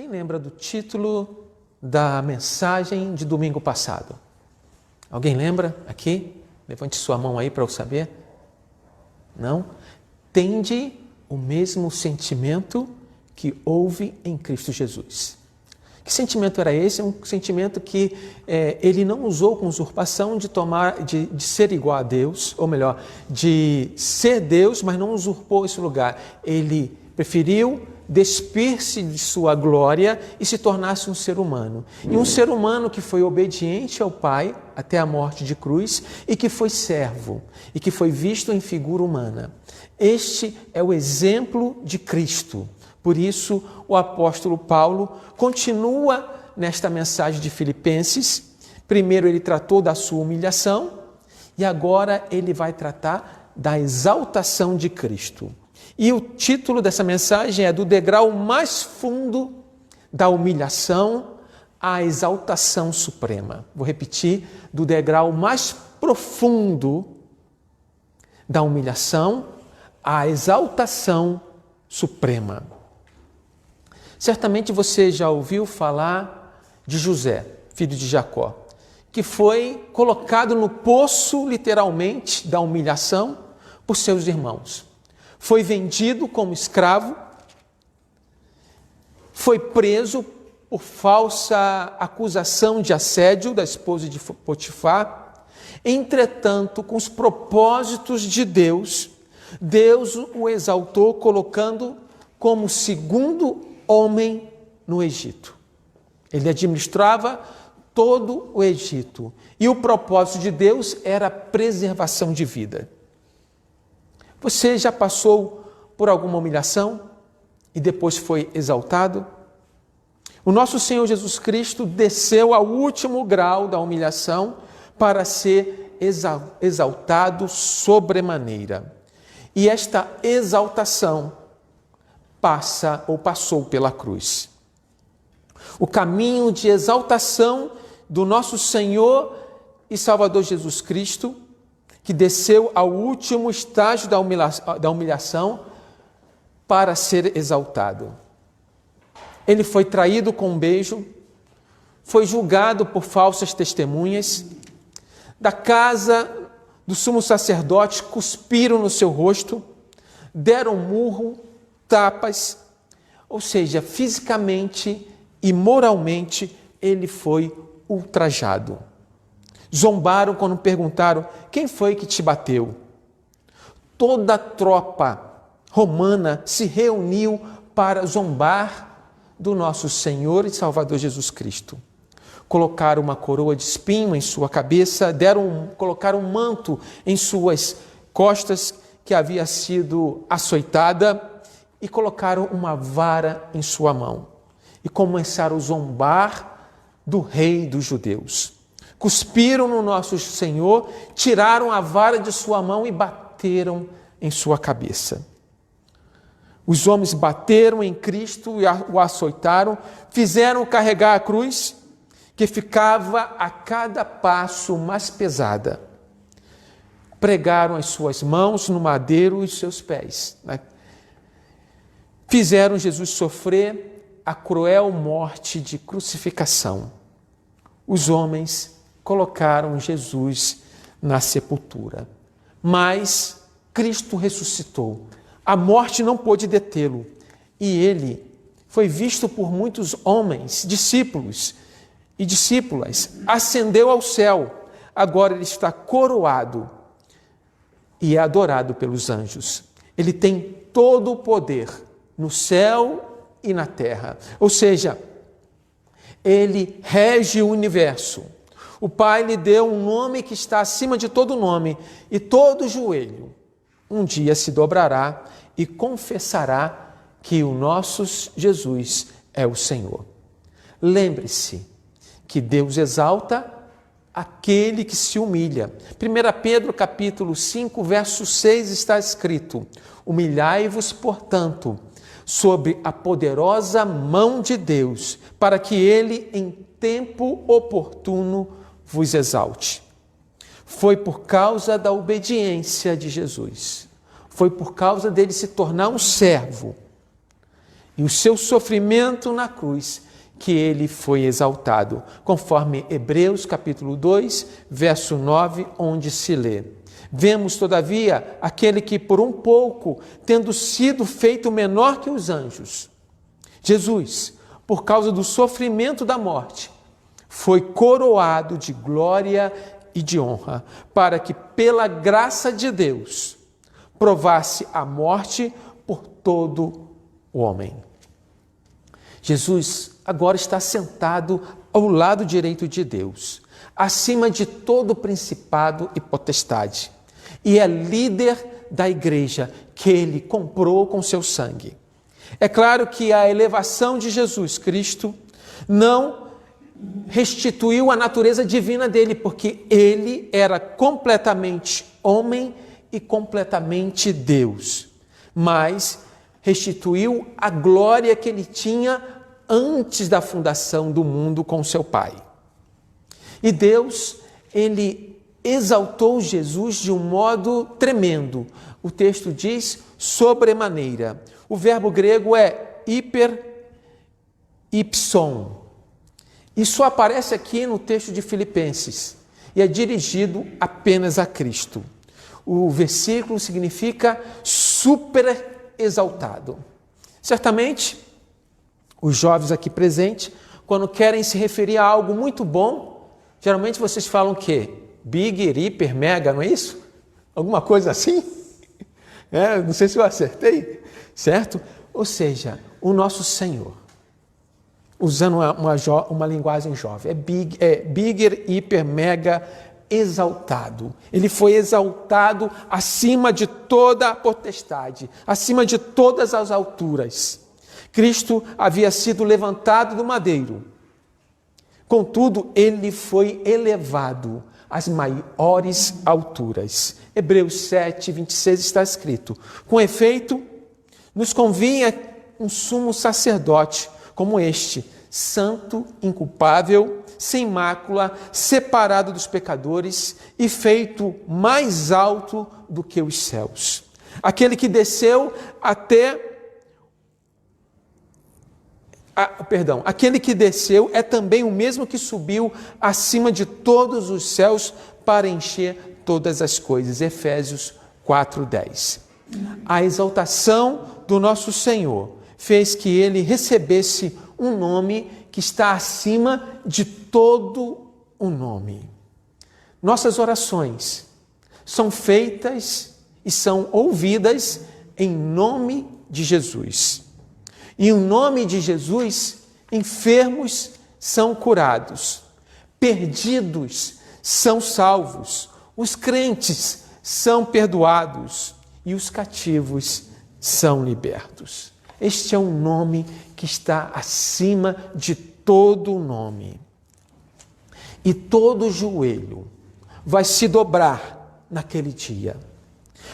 Quem lembra do título da mensagem de domingo passado? Alguém lembra aqui? Levante sua mão aí para eu saber. Não? Tende o mesmo sentimento que houve em Cristo Jesus. Que sentimento era esse? Um sentimento que ele não usou com usurpação de ser igual a Deus, ou melhor, de ser Deus, mas não usurpou esse lugar. Ele preferiu despir-se de sua glória e se tornasse um ser humano. E um ser humano que foi obediente ao Pai até a morte de cruz e que foi servo e que foi visto em figura humana. Este é o exemplo de Cristo. Por isso, o apóstolo Paulo continua nesta mensagem de Filipenses. Primeiro ele tratou da sua humilhação e agora ele vai tratar da exaltação de Cristo. E o título dessa mensagem é do degrau mais fundo da humilhação à exaltação suprema. Vou repetir, do degrau mais profundo da humilhação à exaltação suprema. Certamente você já ouviu falar de José, filho de Jacó, que foi colocado no poço, literalmente, da humilhação por seus irmãos. Foi vendido como escravo, foi preso por falsa acusação de assédio da esposa de Potifar. Entretanto, com os propósitos de Deus, Deus o exaltou colocando como segundo homem no Egito. Ele administrava todo o Egito e o propósito de Deus era a preservação de vida. Você já passou por alguma humilhação e depois foi exaltado? O nosso Senhor Jesus Cristo desceu ao último grau da humilhação para ser exaltado sobremaneira. E esta exaltação passou pela cruz. O caminho de exaltação do nosso Senhor e Salvador Jesus Cristo, que desceu ao último estágio da humilhação para ser exaltado. Ele foi traído com um beijo, foi julgado por falsas testemunhas, da casa do sumo sacerdote cuspiram no seu rosto, deram murro, tapas, ou seja, fisicamente e moralmente ele foi ultrajado. Zombaram quando perguntaram: quem foi que te bateu? Toda a tropa romana se reuniu para zombar do nosso Senhor e Salvador Jesus Cristo. Colocaram uma coroa de espinho em sua cabeça, colocaram um manto em suas costas que havia sido açoitada e colocaram uma vara em sua mão. E começaram a zombar do rei dos judeus. Cuspiram no nosso Senhor, tiraram a vara de sua mão e bateram em sua cabeça. Os homens bateram em Cristo e o açoitaram, fizeram carregar a cruz, que ficava a cada passo mais pesada. Pregaram as suas mãos no madeiro e os seus pés. Fizeram Jesus sofrer a cruel morte de crucificação. Os homens colocaram Jesus na sepultura. Mas Cristo ressuscitou. A morte não pôde detê-lo. E ele foi visto por muitos homens, discípulos e discípulas. Ascendeu ao céu. Agora ele está coroado e é adorado pelos anjos. Ele tem todo o poder no céu e na terra. Ou seja, ele rege o universo. O Pai lhe deu um nome que está acima de todo nome, e todo joelho um dia se dobrará e confessará que o nosso Jesus é o Senhor. Lembre-se que Deus exalta aquele que se humilha. 1 Pedro capítulo 5, verso 6 está escrito: humilhai-vos, portanto, sob a poderosa mão de Deus, para que ele, em tempo oportuno, vos exalte. Foi por causa da obediência de Jesus, foi por causa dele se tornar um servo e o seu sofrimento na cruz que ele foi exaltado, conforme Hebreus capítulo 2, verso 9, onde se lê: vemos, todavia, aquele que por um pouco, tendo sido feito menor que os anjos, Jesus, por causa do sofrimento da morte, foi coroado de glória e de honra, para que, pela graça de Deus, provasse a morte por todo o homem. Jesus agora está sentado ao lado direito de Deus, acima de todo principado e potestade, e é líder da igreja que ele comprou com seu sangue. É claro que a elevação de Jesus Cristo não restituiu a natureza divina dele, porque ele era completamente homem e completamente Deus, mas restituiu a glória que ele tinha antes da fundação do mundo com seu Pai. E Deus, ele exaltou Jesus de um modo tremendo. O texto diz sobremaneira. O verbo grego é ipson. E só aparece aqui no texto de Filipenses e é dirigido apenas a Cristo. O versículo significa super exaltado. Certamente, os jovens aqui presentes, quando querem se referir a algo muito bom, geralmente vocês falam o quê? Big, hiper, mega, não é isso? Alguma coisa assim? Não sei se eu acertei, certo? Ou seja, o nosso Senhor, usando uma linguagem jovem, é bigger, hiper, mega, exaltado. Ele foi exaltado acima de toda a potestade, acima de todas as alturas. Cristo havia sido levantado do madeiro. Contudo, ele foi elevado às maiores alturas. Hebreus 7, 26 está escrito: com efeito, nos convinha um sumo sacerdote como este, santo, inculpável, sem mácula, separado dos pecadores e feito mais alto do que os céus. Aquele que desceu aquele que desceu é também o mesmo que subiu acima de todos os céus para encher todas as coisas. Efésios 4:10. A exaltação do nosso Senhor fez que ele recebesse um nome que está acima de todo o nome. Nossas orações são feitas e são ouvidas em nome de Jesus. E em nome de Jesus, enfermos são curados, perdidos são salvos, os crentes são perdoados e os cativos são libertos. Este é um nome que está acima de todo nome. E todo joelho vai se dobrar naquele dia.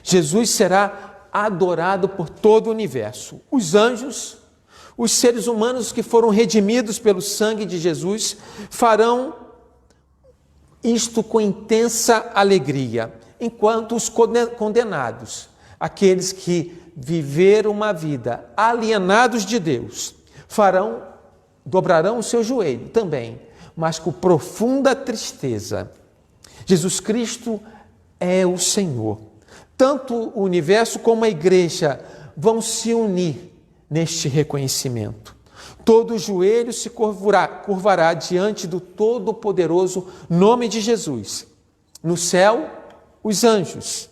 Jesus será adorado por todo o universo. Os anjos, os seres humanos que foram redimidos pelo sangue de Jesus, farão isto com intensa alegria, enquanto os condenados, aqueles que viveram uma vida alienados de Deus, dobrarão o seu joelho também, mas com profunda tristeza. Jesus Cristo é o Senhor. Tanto o universo como a igreja vão se unir neste reconhecimento. Todo joelho se curvará diante do todo-poderoso nome de Jesus. No céu, os anjos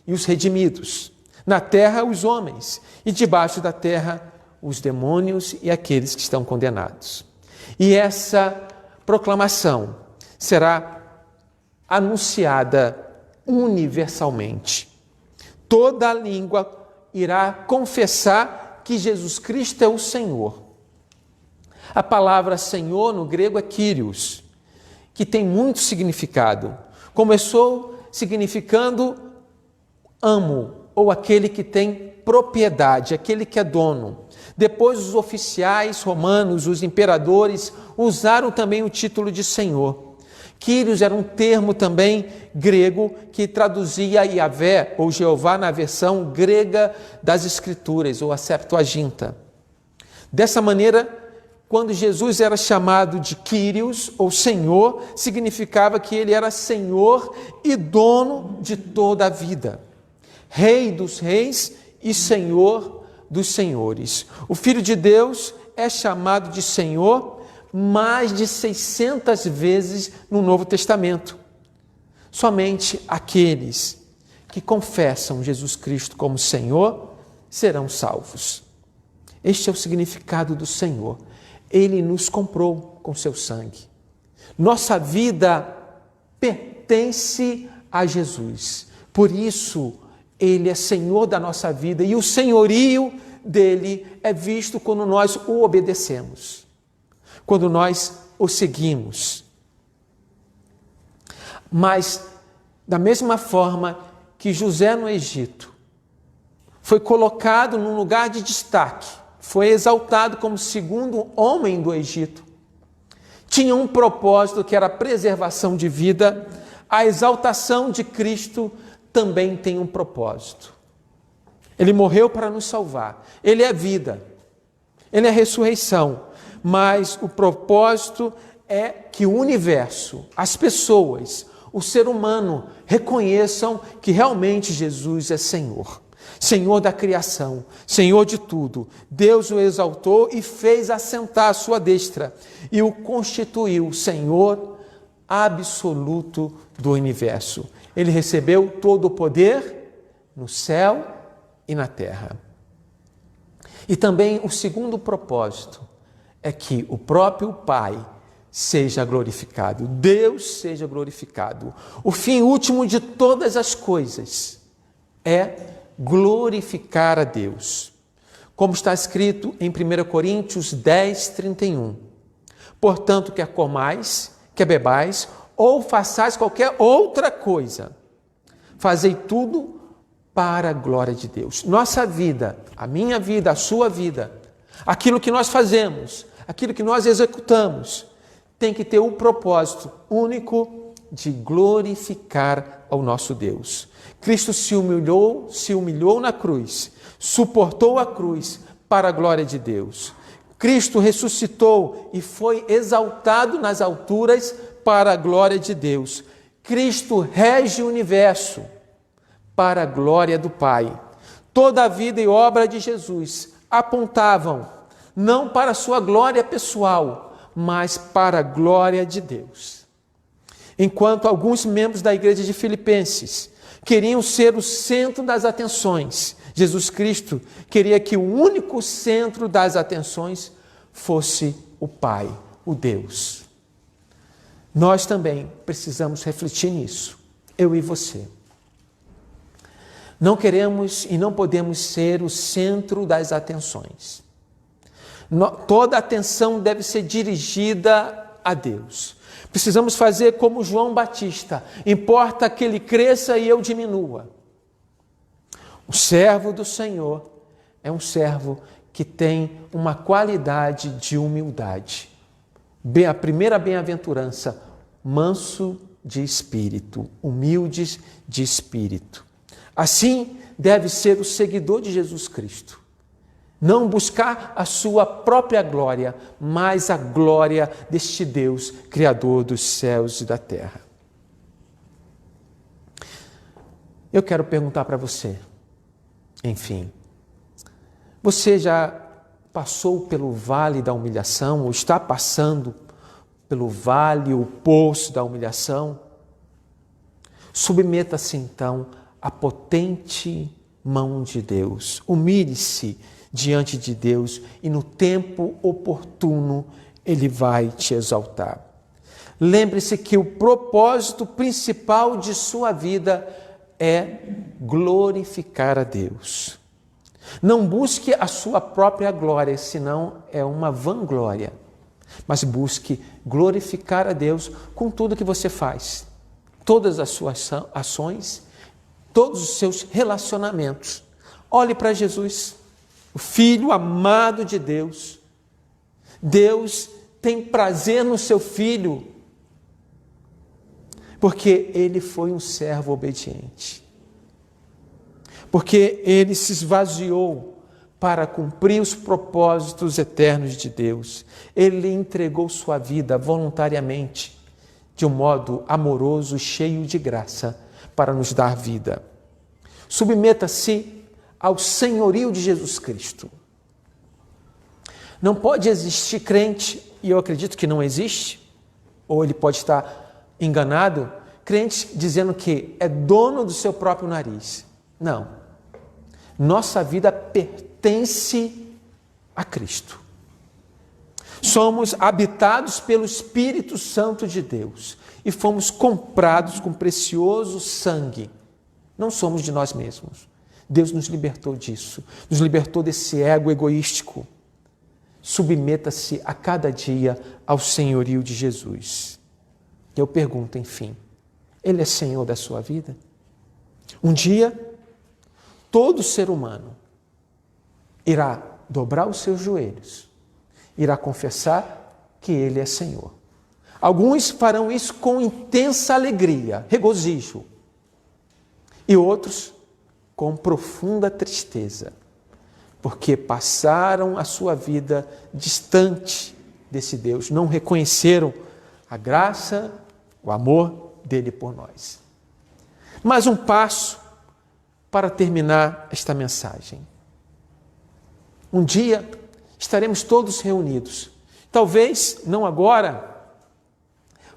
e os redimidos. Na terra, os homens. E debaixo da terra, os demônios e aqueles que estão condenados. E essa proclamação será anunciada universalmente. Toda a língua irá confessar que Jesus Cristo é o Senhor. A palavra Senhor no grego é Kyrios, que tem muito significado. Começou significando amo, ou aquele que tem propriedade, aquele que é dono. Depois os oficiais romanos, os imperadores, usaram também o título de Senhor. Kyrios era um termo também grego que traduzia Yahvé ou Jeová na versão grega das Escrituras, ou a Septuaginta. Dessa maneira, quando Jesus era chamado de Kyrios, ou Senhor, significava que ele era Senhor e dono de toda a vida, Rei dos reis e Senhor dos senhores. O Filho de Deus é chamado de Senhor mais de 600 vezes no Novo Testamento. Somente aqueles que confessam Jesus Cristo como Senhor serão salvos. Este é o significado do Senhor. Ele nos comprou com seu sangue. Nossa vida pertence a Jesus. Por isso, Ele é Senhor da nossa vida e o senhorio dele é visto quando nós o obedecemos, quando nós o seguimos. Mas, da mesma forma que José no Egito foi colocado num lugar de destaque, foi exaltado como segundo homem do Egito, tinha um propósito que era a preservação de vida, a exaltação de Cristo também tem um propósito. Ele morreu para nos salvar, Ele é a vida, Ele é a ressurreição, mas o propósito é que o universo, as pessoas, o ser humano reconheçam que realmente Jesus é Senhor. Senhor da criação, Senhor de tudo. Deus o exaltou e fez assentar à sua destra e o constituiu Senhor absoluto do universo. Ele recebeu todo o poder no céu e na terra. E também o segundo propósito é que o próprio Pai seja glorificado, Deus seja glorificado. O fim último de todas as coisas é glorificar a Deus. Como está escrito em 1 Coríntios 10, 31. Portanto, quer comais, quer bebais, ou façais qualquer outra coisa, fazei tudo para a glória de Deus. Nossa vida, a minha vida, a sua vida, aquilo que nós fazemos, aquilo que nós executamos, tem que ter o propósito único de glorificar ao nosso Deus. Cristo se humilhou na cruz, suportou a cruz para a glória de Deus. Cristo ressuscitou e foi exaltado nas alturas para a glória de Deus. Cristo rege o universo para a glória do Pai. Toda a vida e obra de Jesus apontavam não para a sua glória pessoal, mas para a glória de Deus. Enquanto alguns membros da igreja de Filipenses queriam ser o centro das atenções, Jesus Cristo queria que o único centro das atenções fosse o Pai, o Deus. Nós também precisamos refletir nisso, eu e você. Não queremos e não podemos ser o centro das atenções. Toda a atenção deve ser dirigida a Deus. Precisamos fazer como João Batista, importa que ele cresça e eu diminua. O servo do Senhor é um servo que tem uma qualidade de humildade. A primeira bem-aventurança, manso de espírito, humildes de espírito. Assim deve ser o seguidor de Jesus Cristo. Não buscar a sua própria glória, mas a glória deste Deus, Criador dos céus e da terra. Eu quero perguntar para você, enfim, você já passou pelo vale da humilhação, ou está passando pelo vale, o poço da humilhação? Submeta-se então à potente mão de Deus, humilhe-se diante de Deus e no tempo oportuno Ele vai te exaltar. Lembre-se que o propósito principal de sua vida é glorificar a Deus. Não busque a sua própria glória, senão é uma vanglória, mas busque glorificar a Deus com tudo que você faz, todas as suas ações, todos os seus relacionamentos. Olhe para Jesus, o Filho amado de Deus. Deus tem prazer no seu Filho, porque ele foi um servo obediente, porque ele se esvaziou para cumprir os propósitos eternos de Deus. Ele entregou sua vida voluntariamente, de um modo amoroso e cheio de graça, para nos dar vida. Submeta-se ao senhorio de Jesus Cristo. Não pode existir crente, e eu acredito que não existe, ou ele pode estar enganado, crente dizendo que é dono do seu próprio nariz. Não. Nossa vida pertence a Cristo. Somos habitados pelo Espírito Santo de Deus e fomos comprados com precioso sangue. Não somos de nós mesmos. Deus nos libertou disso, nos libertou desse ego egoístico. Submeta-se a cada dia ao senhorio de Jesus. Eu pergunto, enfim, Ele é Senhor da sua vida? Um dia, todo ser humano irá dobrar os seus joelhos, irá confessar que Ele é Senhor. Alguns farão isso com intensa alegria, regozijo, e outros com profunda tristeza, porque passaram a sua vida distante desse Deus, não reconheceram a graça, o amor dele por nós. Mais um passo para terminar esta mensagem. Um dia estaremos todos reunidos, talvez não agora,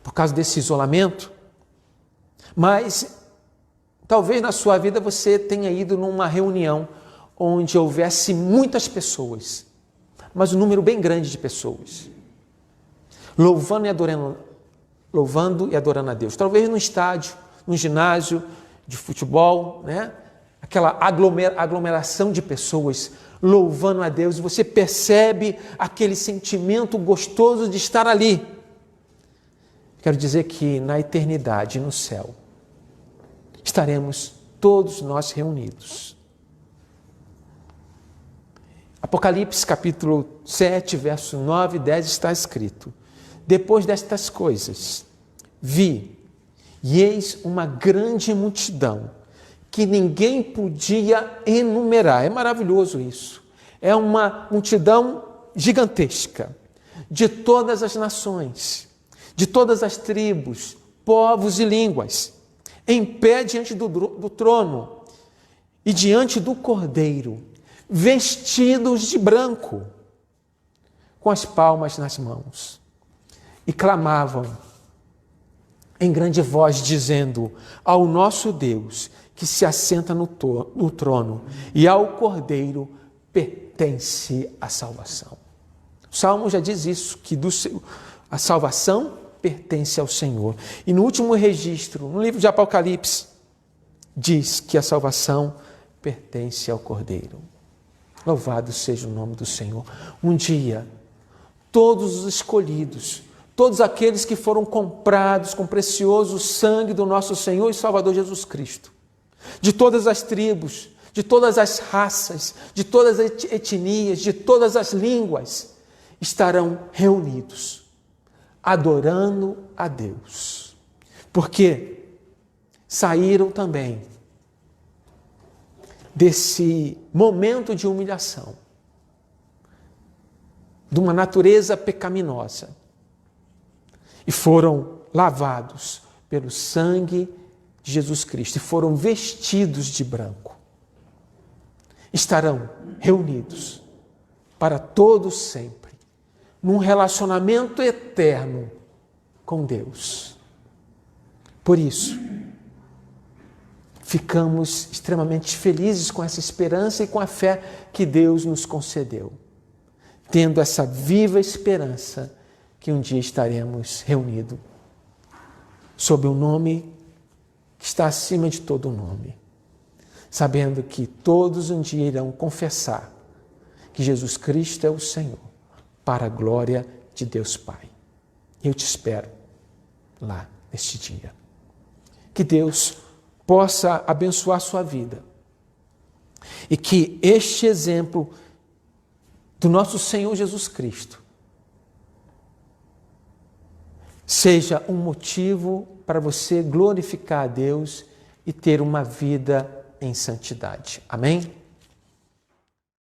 por causa desse isolamento, mas talvez na sua vida você tenha ido numa reunião onde houvesse muitas pessoas, mas um número bem grande de pessoas, louvando e adorando a Deus. Talvez no estádio, no ginásio de futebol, né? Aquela aglomeração de pessoas louvando a Deus, e você percebe aquele sentimento gostoso de estar ali. Quero dizer que na eternidade, no céu, estaremos todos nós reunidos. Apocalipse capítulo 7, verso 9 e 10 está escrito: depois destas coisas, vi, e eis uma grande multidão, que ninguém podia enumerar. É maravilhoso isso. É uma multidão gigantesca, de todas as nações, de todas as tribos, povos e línguas, em pé diante do trono e diante do Cordeiro, vestidos de branco, com as palmas nas mãos, e clamavam em grande voz, dizendo: ao nosso Deus, que se assenta no trono, e ao Cordeiro pertence a salvação. O Salmo já diz isso, que a salvação pertence ao Senhor. E no último registro, no livro de Apocalipse, diz que a salvação pertence ao Cordeiro. Louvado seja o nome do Senhor. Um dia, todos os escolhidos, todos aqueles que foram comprados com precioso sangue do nosso Senhor e Salvador Jesus Cristo, de todas as tribos, de todas as raças, de todas as etnias, de todas as línguas, estarão reunidos, adorando a Deus, porque saíram também desse momento de humilhação, de uma natureza pecaminosa, e foram lavados pelo sangue de Jesus Cristo, e foram vestidos de branco. Estarão reunidos para todo sempre, num relacionamento eterno com Deus. Por isso, ficamos extremamente felizes com essa esperança e com a fé que Deus nos concedeu, tendo essa viva esperança que um dia estaremos reunidos sob um nome que está acima de todo nome, sabendo que todos um dia irão confessar que Jesus Cristo é o Senhor, para a glória de Deus Pai. Eu te espero lá neste dia. Que Deus possa abençoar sua vida e que este exemplo do nosso Senhor Jesus Cristo seja um motivo para você glorificar a Deus e ter uma vida em santidade. Amém?